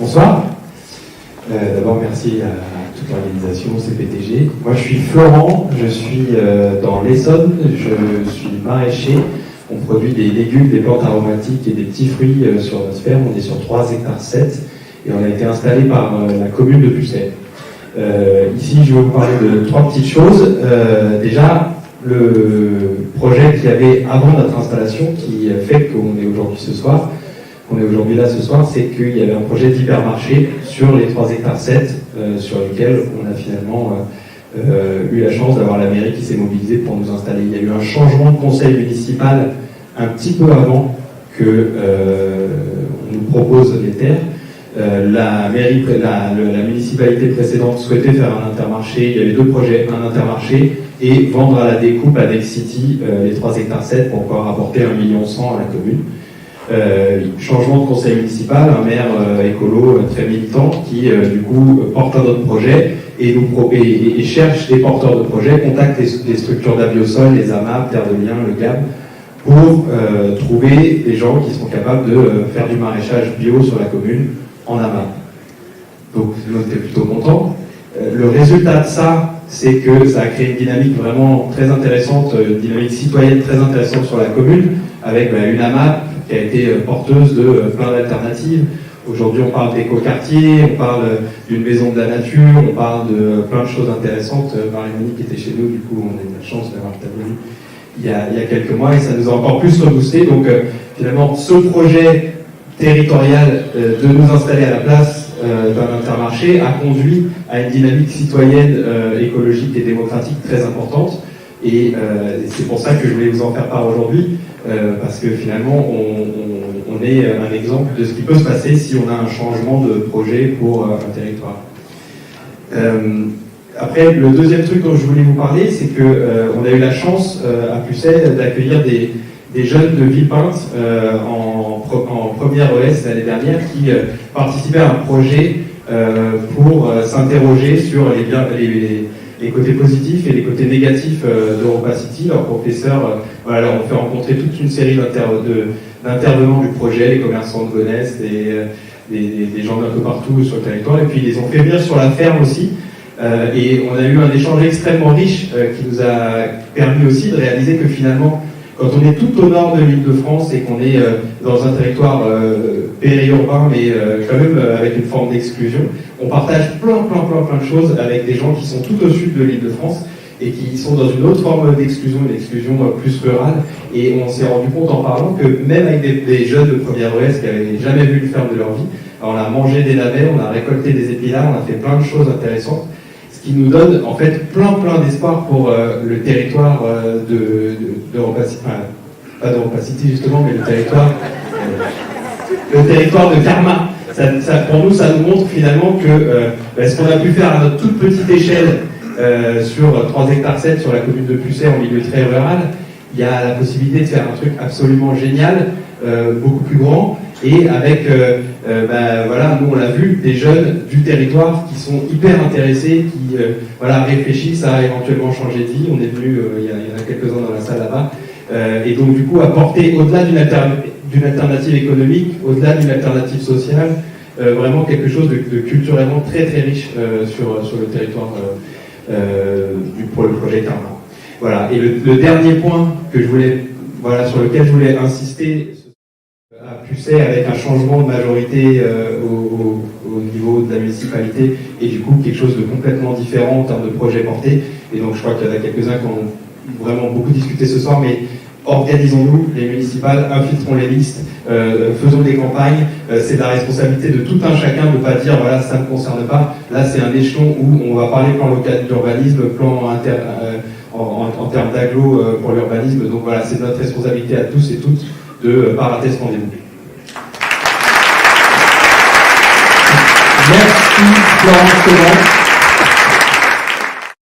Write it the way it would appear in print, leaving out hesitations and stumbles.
Bonsoir. D'abord, merci à toute l'organisation CPTG. Moi, je suis Florent, je suis dans l'Essonne, je suis maraîcher. On produit des légumes, des plantes aromatiques et des petits fruits sur notre ferme. On est sur 3,7 hectares et on a été installé par la commune de Pucet. Ici, je vais vous parler de 3 petites choses. Déjà, le projet qu'il y avait avant notre installation, qui fait qu'on est aujourd'hui là ce soir, c'est qu'il y avait un projet d'hypermarché sur les 3,7 hectares sur lesquels on a finalement eu la chance d'avoir la mairie qui s'est mobilisée pour nous installer. Il y a eu un changement de conseil municipal un petit peu avant que on nous propose les terres. La municipalité précédente souhaitait faire un intermarché. Il y avait 2 projets, un intermarché et vendre à la découpe à Next City les 3,7 hectares pour pouvoir apporter 1,1 million à la commune. Changement de conseil municipal, un maire écolo très militant qui du coup porte un autre projet et cherche des porteurs de projets, contacte les structures d'abiosol, les AMAP, Terre de Liens, le GAB, pour trouver des gens qui sont capables de faire du maraîchage bio sur la commune en AMAP. Donc nous on était plutôt contents. Le résultat de ça, c'est que ça a créé une dynamique vraiment très intéressante, une dynamique citoyenne très intéressante sur la commune, avec une AMAP qui a été porteuse de plein d'alternatives. Aujourd'hui, on parle d'éco-quartier, on parle d'une maison de la nature, on parle de plein de choses intéressantes. Marie-Monique qui était chez nous, du coup, on a eu la chance d'avoir intervenu il y a quelques mois et ça nous a encore plus reboosté. Donc, finalement, ce projet territorial de nous installer à la place d'un intermarché a conduit à une dynamique citoyenne, écologique et démocratique très importante. Et c'est pour ça que je voulais vous en faire part aujourd'hui, parce que finalement, on est un exemple de ce qui peut se passer si on a un changement de projet pour un territoire. Après, le deuxième truc dont je voulais vous parler, c'est qu'on a eu la chance à Pucet d'accueillir des jeunes de Villepinte en première ES l'année dernière qui participaient à un projet pour s'interroger sur les côtés positifs et les côtés négatifs d'Europa City. Leurs professeurs leur ont fait rencontrer toute une série d'intervenants du projet, les commerçants de Gonesse, des gens d'un peu partout sur le territoire, et puis ils les ont fait venir sur la ferme aussi. Et on a eu un échange extrêmement riche qui nous a permis aussi de réaliser que finalement, quand on est tout au nord de l'Île-de-France et qu'on est dans un territoire périurbain, mais quand même avec une forme d'exclusion, on partage plein de choses avec des gens qui sont tout au sud de l'Île-de-France et qui sont dans une autre forme d'exclusion, une exclusion plus rurale. Et on s'est rendu compte en parlant que même avec des jeunes de première ES qui n'avaient jamais vu une ferme de leur vie, on a mangé des navets, on a récolté des épinards, on a fait plein de choses intéressantes, ce qui nous donne en fait plein d'espoir pour le territoire d'Europa City, enfin, pas d'Europa City justement, mais le territoire de Karma. Pour nous, ça nous montre finalement que ce qu'on a pu faire à notre toute petite échelle sur 3,7 hectares sur la commune de Pucet en milieu très rural, il y a la possibilité de faire un truc absolument génial, beaucoup plus grand, et avec, nous on l'a vu, des jeunes du territoire qui sont hyper intéressés, qui réfléchissent à éventuellement changer de vie. On est venu, il y en a quelques-uns dans la salle là-bas, et donc du coup apporter au-delà d'une alternative économique, au-delà d'une alternative sociale, vraiment quelque chose de culturellement très riche sur le territoire pour le projet Karma. Voilà. Et le dernier point que sur lequel je voulais insister à Pucet, avec un changement de majorité au niveau de la municipalité et du coup quelque chose de complètement différent en termes de projet porté. Et donc je crois qu'il y en a quelques-uns qui ont vraiment beaucoup discuté ce soir, mais organisons-nous, les municipales, infiltrons les listes, faisons des campagnes. C'est de la responsabilité de tout un chacun de ne pas dire voilà, ça ne me concerne pas. Là, c'est un échelon où on va parler plan local d'urbanisme, plan en termes d'agglo pour l'urbanisme. Donc voilà, c'est notre responsabilité à tous et toutes de ne pas rater ce rendez-vous. Merci Florence.